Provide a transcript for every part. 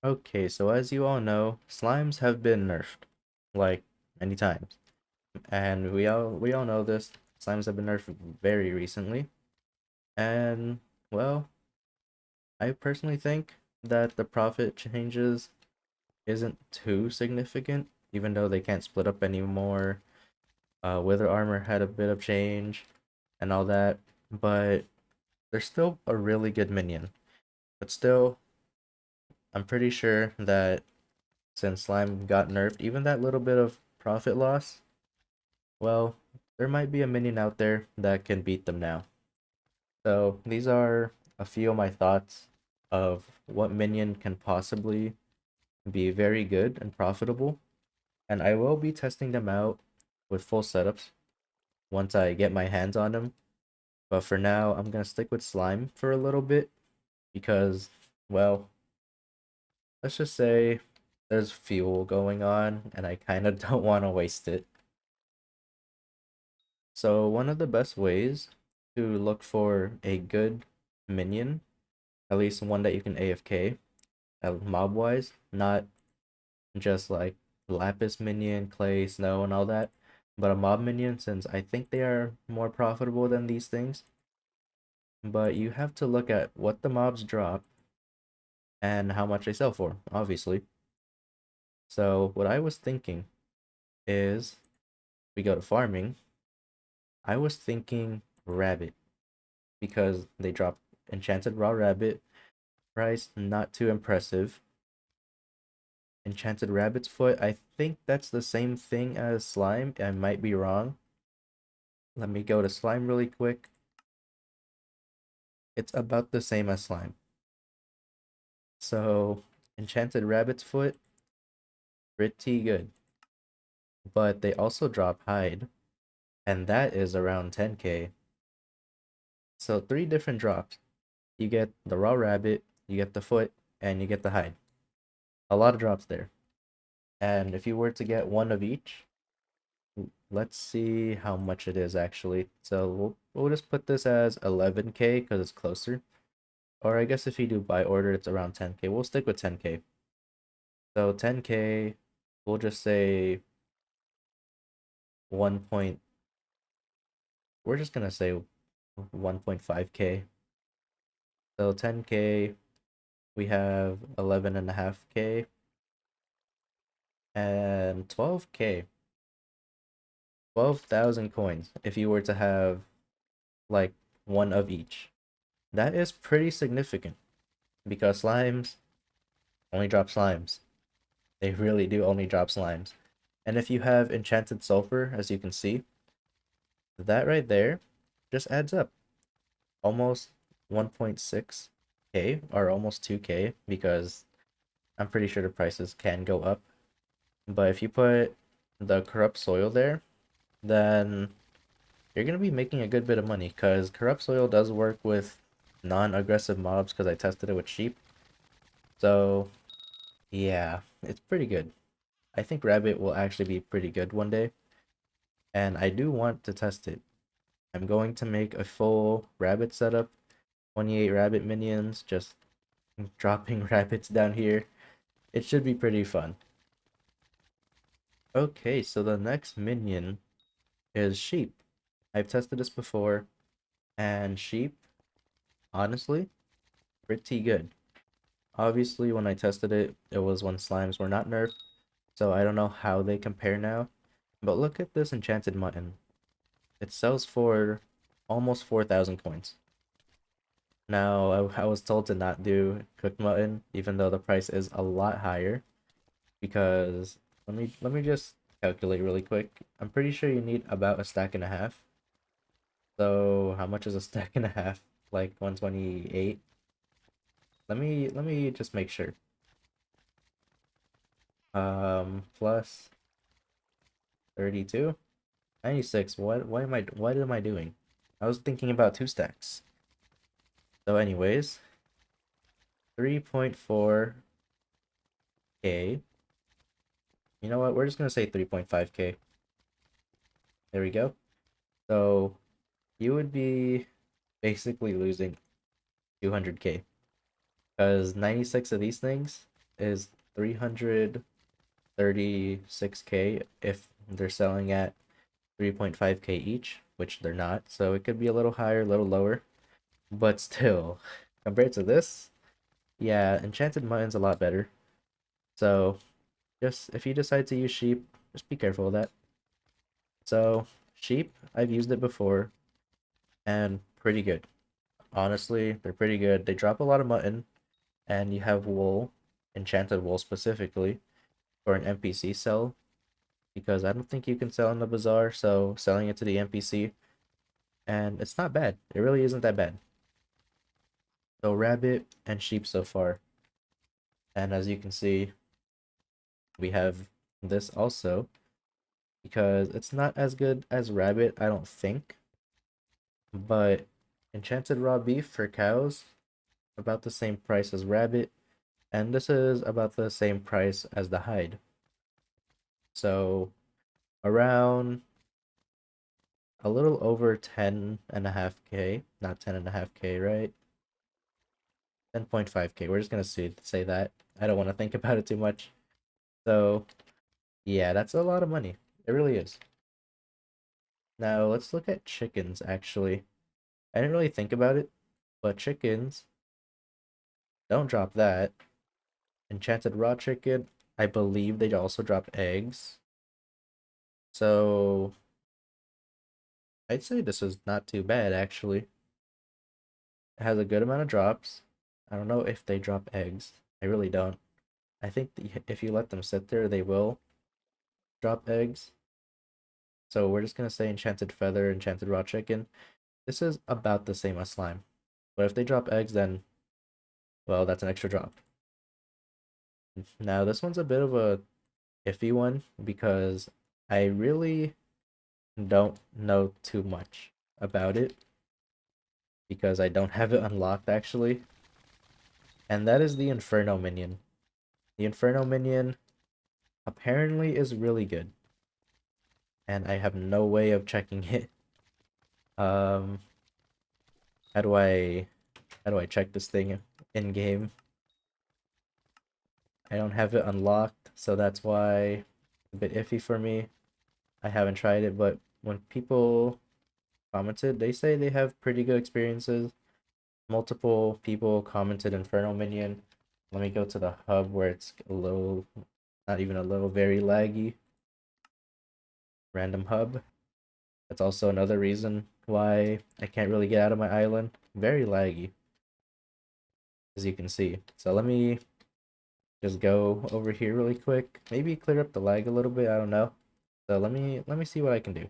Okay, so as you all know, slimes have been nerfed, like many times. And we all know this. Slimes have been nerfed very recently. And well, I personally think that the profit changes isn't too significant, even though they can't split up anymore. Wither armor had a bit of change and all that, but they're still a really good minion. But still, I'm pretty sure that since slime got nerfed, even that little bit of profit loss, well, there might be a minion out there that can beat them now. So these are a few of my thoughts of what minion can possibly be very good and profitable. And I will be testing them out with full setups once I get my hands on them. But for now, I'm gonna stick with slime for a little bit because, well, let's just say there's fuel going on and I kind of don't want to waste it. So one of the best ways to look for a good minion, at least one that you can AFK, mob wise, not just like Lapis minion, Clay, Snow, and all that, but a mob minion since I think they are more profitable than these things. But you have to look at what the mobs drop and how much they sell for, obviously. So what I was thinking is we go to farming. I was thinking rabbit because they drop enchanted raw rabbit, price not too impressive. Enchanted rabbit's foot, I think that's the same thing as slime. I might be wrong. Let me go to slime really quick. It's about the same as slime. So enchanted rabbit's foot, pretty good. But they also drop hide, and that is around 10k. So three different drops. You get the raw rabbit, you get the foot, and you get the hide. A lot of drops there. And if you were to get one of each, let's see how much it is actually. So we'll just put this as 11k because it's closer. Or I guess if you do by order, it's around 10k. We'll stick with 10k. So 10k, we'll just say 1 point. We're just gonna say 1.5k. So 10k, we have 11.5k and 12k. 12,000 coins if you were to have like one of each. That is pretty significant because slimes only drop slimes. They really do only drop slimes. And if you have enchanted sulfur, as you can see, that right there just adds up. Almost 1.6k or almost 2k because I'm pretty sure the prices can go up. But if you put the corrupt soil there, then you're going to be making a good bit of money because corrupt soil does work with non-aggressive mobs because I tested it with sheep. So yeah, it's pretty good. I think rabbit will actually be pretty good one day, and I do want to test it. I'm going to make a full rabbit setup, 28 rabbit minions, just dropping rabbits down here. It should be pretty fun. Okay, so the next minion is sheep. I've tested this before, and sheep, honestly, pretty good. Obviously, when I tested it, it was when slimes were not nerfed, so I don't know how they compare now. But look at this enchanted mutton. It sells for almost 4,000 coins. Now, I was told to not do cooked mutton, even though the price is a lot higher, because let me just calculate really quick. I'm pretty sure you need about a stack and a half. So how much is a stack and a half? Like 128. Let me just make sure. Plus 32, 96. What am I doing? I was thinking about two stacks. So anyways, 3.4k. You know what? We're just gonna say 3.5k. There we go. So you would be basically losing 200k because 96 of these things is 336k if they're selling at 3.5k each, which they're not. So it could be a little higher, a little lower, but still, compared to this, yeah, Enchanted Mutton's a lot better. So just if you decide to use sheep, just be careful of that. So sheep, I've used it before and pretty good. Honestly, they're pretty good. They drop a lot of mutton, and you have wool, enchanted wool specifically, for an NPC sell, because I don't think you can sell in the bazaar, so selling it to the NPC, and it's not bad. It really isn't that bad. So rabbit and sheep so far. And as you can see, we have this also, because it's not as good as rabbit, I don't think, but enchanted raw beef for cows, about the same price as rabbit, and this is about the same price as the hide. So around a little over 10.5k, not 10.5k, right? 10.5k. We're just gonna say that. I don't want to think about it too much. So yeah, that's a lot of money. It really is. Now let's look at chickens actually. I didn't really think about it, but chickens don't drop that. Enchanted raw chicken, I believe they also drop eggs. So I'd say this is not too bad actually. It has a good amount of drops. I don't know if they drop eggs. I really don't. I think if you let them sit there, they will drop eggs. So we're just gonna say enchanted feather, enchanted raw chicken. This is about the same as slime. But if they drop eggs, then, well, that's an extra drop. Now this one's a bit of a iffy one because I really don't know too much about it because I don't have it unlocked actually. And that is the Inferno minion. The Inferno minion apparently is really good. And I have no way of checking it. Um, how do I check this thing in game? I don't have it unlocked, so that's why a bit iffy for me. I haven't tried it, but when people commented, they say they have pretty good experiences. Multiple people commented Inferno Minion. Let me go to the hub where it's a little, not even a little, very laggy. Random hub. That's also another reason why I can't really get out of my island. Very laggy, as you can see. So let me just go over here really quick. Maybe clear up the lag a little bit, I don't know. So let me see what I can do.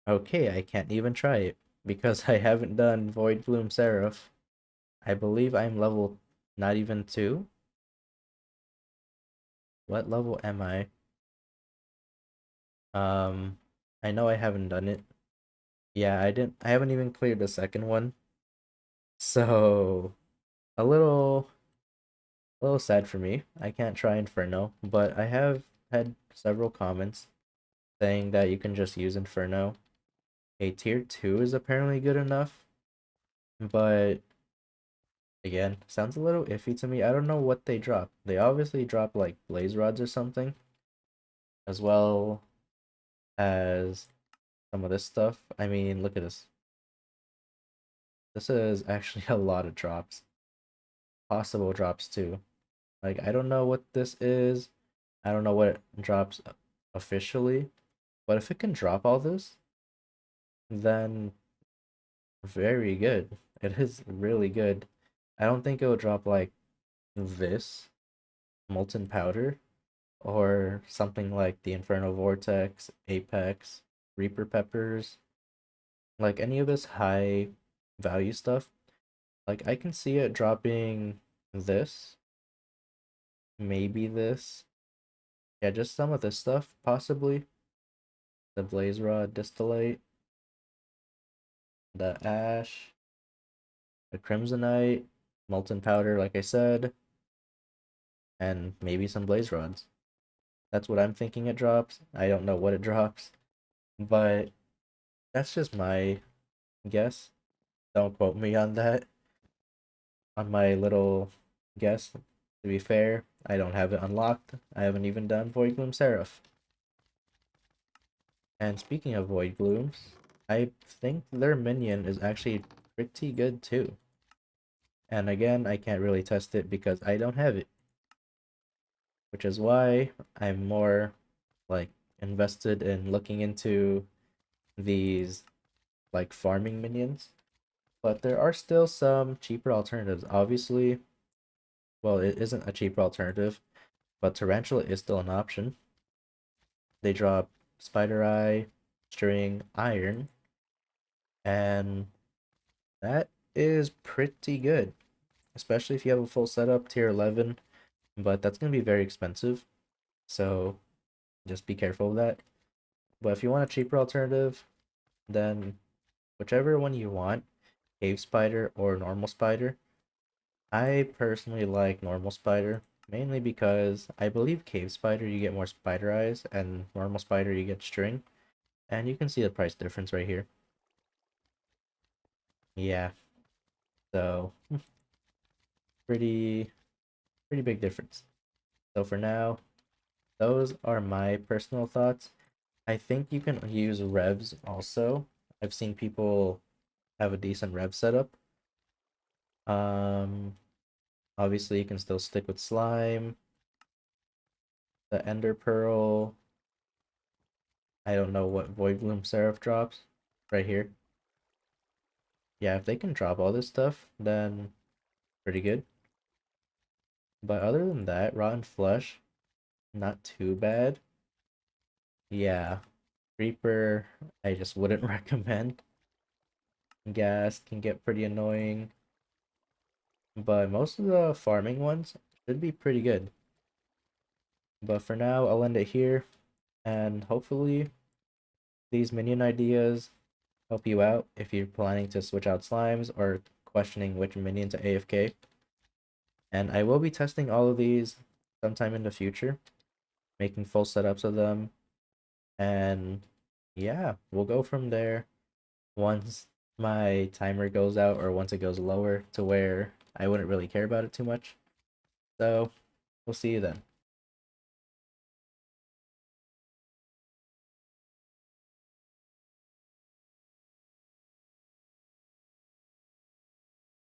Okay, I can't even try it because I haven't done Void Bloom Seraph. I believe I'm level not even 2. What level am I? I know I haven't done it. Yeah, I haven't even cleared the second one. So a little sad for me. I can't try Inferno, but I have had several comments saying that you can just use Inferno. A tier 2 is apparently good enough, but again, sounds a little iffy to me. I don't know what they drop. They obviously drop like blaze rods or something, as well as some of this stuff. I mean, look at this. This is actually a lot of drops. Possible drops too. Like, I don't know what this is. I don't know what it drops officially. But if it can drop all this, then very good. It is really good. I don't think it will drop like this molten powder or something like the Inferno Vortex, Apex, Reaper Peppers, like any of this high value stuff. Like I can see it dropping this, maybe this. Yeah, just some of this stuff, possibly. The Blaze Rod Distillate, the Ash, the Crimsonite, Molten Powder, like I said, and maybe some Blaze Rods. That's what I'm thinking it drops. I don't know what it drops, but that's just my guess. Don't quote me on that, on my little guess. To be fair, I don't have it unlocked. I haven't even done Void Gloom Seraph. And speaking of Void Glooms, I think their minion is actually pretty good too. And again, I can't really test it because I don't have it. Which is why I'm more like invested in looking into these like farming minions. But there are still some cheaper alternatives. Obviously, well, it isn't a cheaper alternative, but Tarantula is still an option. They drop Spider Eye, String, Iron, and that is pretty good, especially if you have a full setup, tier 11, but that's going to be very expensive, so just be careful of that. But if you want a cheaper alternative, then whichever one you want, Cave Spider or Normal Spider. I personally like Normal Spider, mainly because I believe Cave Spider you get more Spider Eyes, and Normal Spider you get String, and you can see the price difference right here. Yeah, so pretty pretty big difference. So for now, those are my personal thoughts. I think you can use revs also. I've seen people have a decent rev setup. Um, Obviously you can still stick with slime, the Ender Pearl. I don't know what Void Bloom Seraph drops right here. Yeah, if they can drop all this stuff, then pretty good. But other than that, Rotten Flesh, not too bad. Yeah, Reaper, I just wouldn't recommend. Gas can get pretty annoying, but most of the farming ones should be pretty good. But for now, I'll end it here, and hopefully these minion ideas help you out if you're planning to switch out slimes or questioning which minion to AFK. And I will be testing all of these sometime in the future, making full setups of them. And yeah, we'll go from there once my timer goes out or once it goes lower to where I wouldn't really care about it too much. So we'll see you then.